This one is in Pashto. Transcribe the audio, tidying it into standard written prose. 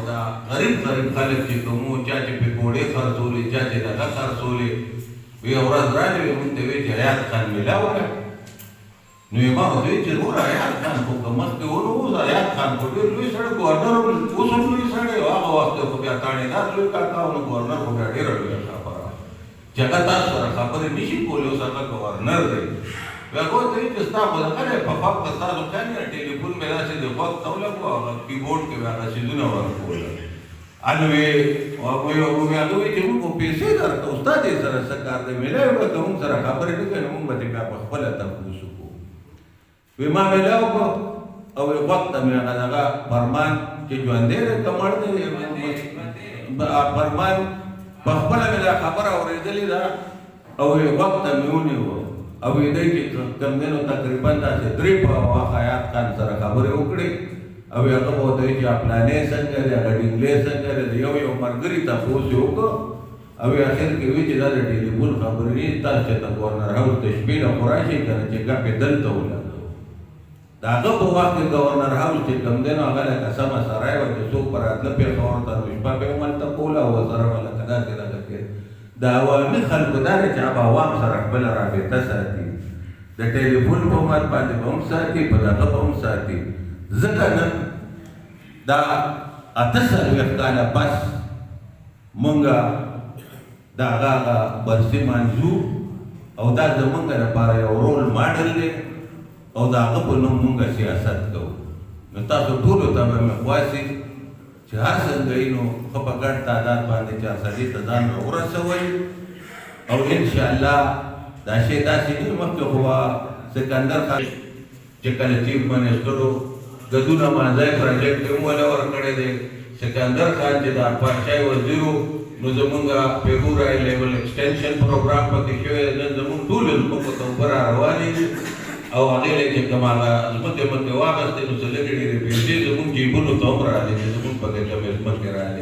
دا غریب خلک چې کومو چا چې پکوړې خرڅولې چا چې دغه خرڅولې وی ورځ راغلې موږ ته وی چې حیات خان میلاو کړه نو یې ما ورته ویل چې وروره حیات خان خو که مخکې ونه اوس حیات خان خو ډېر لوی سړی ګورنر اوس هم لوی سړی و هغه وخت خو بیا تاڼېدار لوی کاکا و نو ګورنر خو بیا ډېره لویه خبره چې هغه تاسو سره خبرې نه شي کولی اوس هغه ګورنر دی بیا هغه ورته ویل چې ستا خو دغه دی په غوږ کې ستاسو ښه نه ټلیفون مې داسې د غوږ ته ولګو هغه کیبورډ کې مې هغه څیزونه ورکول هغه هغه وایي چې موږ پیسې درکړو ستا دې سره څه کار دی میلاو کړه که موږ سره خبرې نه کوې نو موږ به دې بیا په خپله تپوس وکړو وی ما میلاو کړو او وخت ته مې هغه دغه فرمان چې ژوندی دی که مړ دی فرمان په خپله مې دا خبره اورېدلې ده او وخت ته مې ونیو او دی چې کوم دی نو تقریبا داسې 3 په وخت حیات خان سره خبرې وکړې او هغه به ورته وایي چې پلانې څنګه دی هغه ډینګلې څنګه دی یو ملګري تپوس یې وکړو او اخر کې وایي چې دا د ټلیفون خبرې دي تاسو چې د ګورنر هاوس د شپې نه خو راشئ که نه چې ګپې دلته ولګوو د هغه په وخت کې ګورنر هاوس چې کوم دی نو هغه لکه سمه سرای وه چې څوک به راتله پېښور ته نو شپه به یې هملته کوله او سره به لکه داسې دغه کې د عوامي خلکو دا دی چې هغه عوام سره خپله رابطه ساتي د ټلیفون په مات باندې به هم ساتي په دغه به هم ساتي ځکه نن دا 78 کاله پس مونږ د هغه برسي مانځو او دا زمونږ لپاره یو رول ماډل دی او د هغه په نوم مونږ سیاست کوو نو تاسو ټولو ته به مې خواسي چې هر څنګه یې نو ښه په ګډ تعداد باندې چارسدي ته ځان راورسوئ او انشاءالله دا شی داسې نه مخکې خو سکندر خان چې کله چیف منسټر و ګدونه مانځی پروجیکټ یې هم وله ورکړی دی سکندر خان چې د ارپاشای وزیر و نو زمونږ پیغور هائی لیول ایکسټینشن پروګرام پکې شوی نن زمونږ ټولو ځمکو ته اوبه را روانې دي او هغې له چې کوم هغه ځمکې مکې واخېستې نو څه لږې ډېرې پیسې زمونږ جیبونو ته هم راغلې دي زمونږ پکې کمې ځمکې راغلې